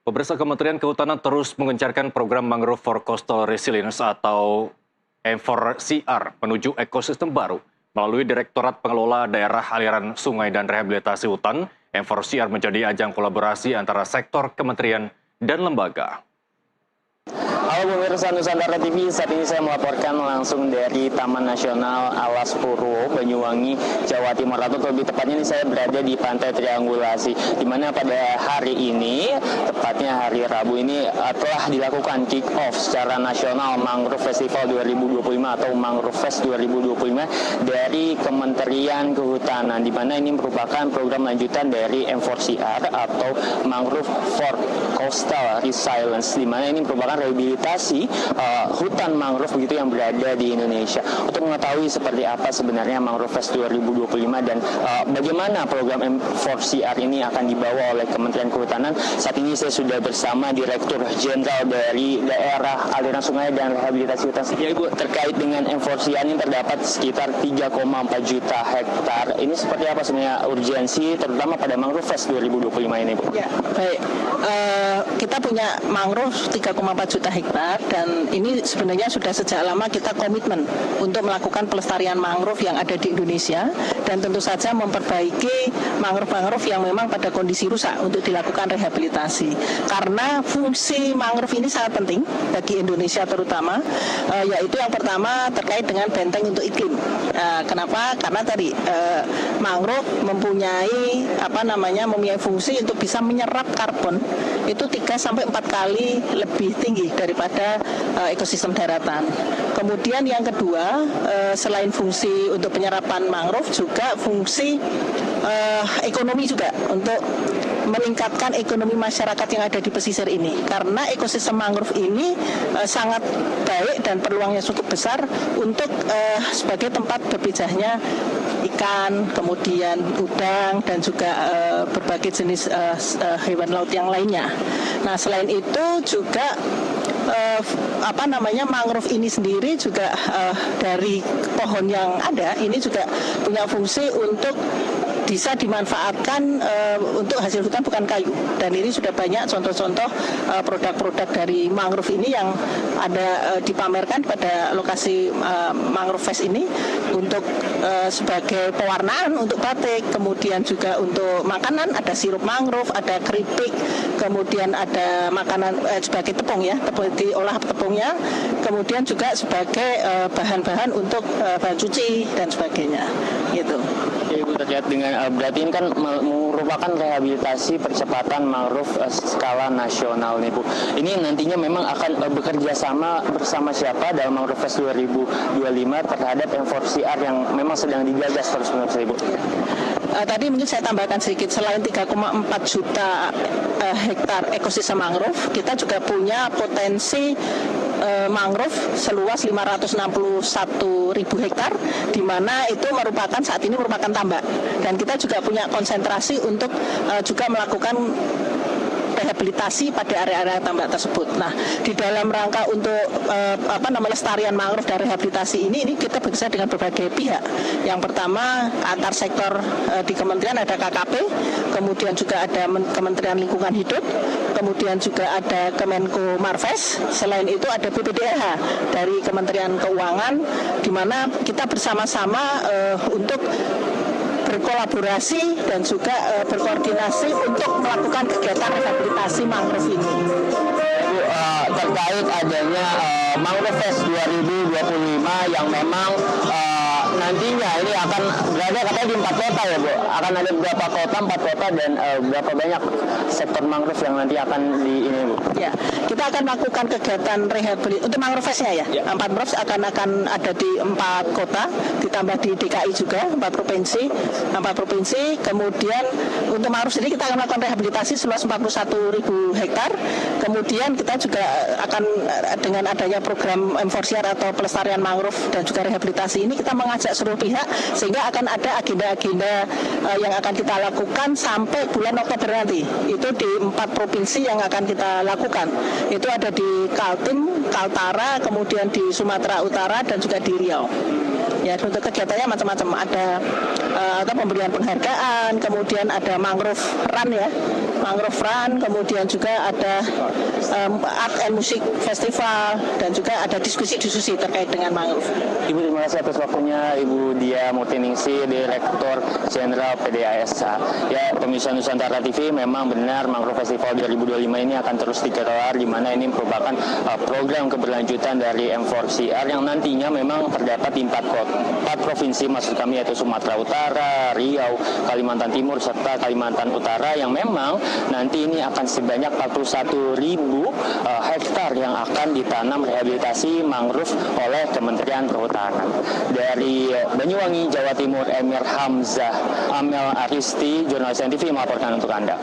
Pemirsa, Kementerian Kehutanan terus mengencarkan program Mangrove for Coastal Resilience atau M4CR menuju ekosistem baru. Melalui Direktorat Pengelola Daerah Aliran Sungai dan Rehabilitasi Hutan, M4CR menjadi ajang kolaborasi antara sektor, kementerian, dan lembaga. Halo pemirsa Nusantara TV, saat ini saya melaporkan langsung dari Taman Nasional Alas Purwo, Banyuwangi, Jawa Timur. Atau lebih tepatnya ini saya berada di Pantai Triangulasi, di mana pada hari ini, tepatnya hari Rabu ini, telah dilakukan kick-off secara nasional Mangrove Festival 2025 atau Mangrove Fest 2025 dari Kementerian Kehutanan, di mana ini merupakan program lanjutan dari M4CR atau Mangrove for Coastal Resilience, di mana ini merupakan rehabilitasi hutan mangrove begitu yang berada di Indonesia. Untuk mengetahui seperti apa sebenarnya Mangrove Fest 2025 dan bagaimana program M4CR ini akan dibawa oleh Kementerian Kehutanan, saat ini saya sudah bersama Direktur Jenderal dari Daerah Aliran Sungai dan Rehabilitasi Hutan. Ya Ibu, terkait dengan M4CR ini terdapat sekitar 3,4 juta hektar. Ini seperti apa sebenarnya urgensi terutama pada Mangrove Fest 2025 ini, Bu? Ya, baik. Kita punya mangrove 3,4 juta hektar dan ini sebenarnya sudah sejak lama kita komitmen untuk melakukan pelestarian mangrove yang ada di Indonesia dan tentu saja memperbaiki mangrove-mangrove yang memang pada kondisi rusak untuk dilakukan rehabilitasi. Karena fungsi mangrove ini sangat penting bagi Indonesia terutama, yaitu yang pertama terkait dengan benteng untuk iklim. Kenapa? Karena tadi mangrove mempunyai mempunyai fungsi untuk bisa menyerap karbon itu 3-4 kali lebih tinggi daripada ekosistem daratan. Kemudian yang kedua, selain fungsi untuk penyerapan mangrove, juga fungsi ekonomi juga untuk meningkatkan ekonomi masyarakat yang ada di pesisir ini. Karena ekosistem mangrove ini sangat baik dan peluangnya cukup besar untuk sebagai tempat berpijahnya ikan, kemudian udang, dan juga berbagai jenis hewan laut yang lainnya. Nah, selain itu juga mangrove ini sendiri juga dari pohon yang ada ini juga punya fungsi untuk bisa dimanfaatkan untuk hasil hutan bukan kayu, dan ini sudah banyak contoh-contoh produk-produk dari mangrove ini yang ada dipamerkan pada lokasi Mangrove Fest ini untuk sebagai pewarnaan untuk batik, kemudian juga untuk makanan ada sirup mangrove, ada keripik, kemudian ada makanan sebagai tepung ya, diolah tepungnya, kemudian juga sebagai bahan-bahan untuk bahan cuci dan sebagainya gitu. Ya, Ibu, terkait dengan berarti ini kan merupakan rehabilitasi percepatan mangrove skala nasional nih, Bu. Ini nantinya memang akan bekerja sama bersama siapa dalam Mangrove Fest 2025 terhadap M4CR yang memang sedang digagas terus-menerus, Ibu? Tadi mungkin saya tambahkan sedikit, selain 3,4 juta hektar ekosistem mangrove, kita juga punya potensi mangrove seluas 561.000 hektar, di mana itu merupakan saat ini merupakan tambak, dan kita juga punya konsentrasi untuk juga melakukan rehabilitasi pada area-area tambak tersebut. Nah, di dalam rangka untuk lestarian mangrove dan rehabilitasi ini kita bekerja dengan berbagai pihak. Yang pertama antar sektor di kementerian ada KKP, kemudian juga ada Kementerian Lingkungan Hidup, kemudian juga ada Kemenko Marves. Selain itu ada BPDH dari Kementerian Keuangan, di mana kita bersama-sama untuk berkolaborasi dan juga berkoordinasi untuk melakukan kegiatan rehabilitasi mangrove ini. Bu, terkait adanya Mangrove Fest 2025 yang memang nantinya ini akan berada katanya di 4 kota ya, Bu. Akan ada berapa kota, 4 kota, dan berapa banyak sektor mangrove yang nanti akan di ini, Bu? Ya, kita akan melakukan kegiatan rehabilitasi untuk Mangrove Fest-nya ya. Mangrove akan ada di 4 kota, ditambah di DKI juga 4 provinsi. Kemudian untuk mangrove sendiri kita akan melakukan rehabilitasi seluas 41.000 hektar. Kemudian kita juga akan dengan adanya program M4CR atau pelestarian mangrove dan juga rehabilitasi ini, kita mengajak seluruh pihak sehingga akan ada agenda-agenda yang akan kita lakukan sampai bulan Oktober nanti. Itu di 4 provinsi yang akan kita lakukan. Itu ada di Kaltim, Kaltara, kemudian di Sumatera Utara, dan juga di Riau. Ya, untuk kegiatannya macam-macam. Ada pemberian penghargaan, kemudian ada mangrove run ya, mangrove run, kemudian juga ada art and music festival, dan juga ada diskusi-diskusi terkait dengan mangrove. Ibu, terima kasih atas waktunya. Ibu Dia Mutiningsih, Direktur Jenderal PDASA. Ya, pemirsa Nusantara TV, memang benar Mangrove Festival 2025 ini akan terus digelar, di mana ini merupakan program keberlanjutan dari M4CR yang nantinya memang terdapat di 4 provinsi, maksud kami yaitu Sumatera Utara, Riau, Kalimantan Timur, serta Kalimantan Utara, yang memang nanti ini akan sebanyak 41.000 hektar yang akan ditanam rehabilitasi mangrove oleh Kementerian Perhutanan. Dari Banyuwangi, Jawa Timur, Emir Hamzah Amel Aristi, Jurnalis NTV melaporkan untuk Anda.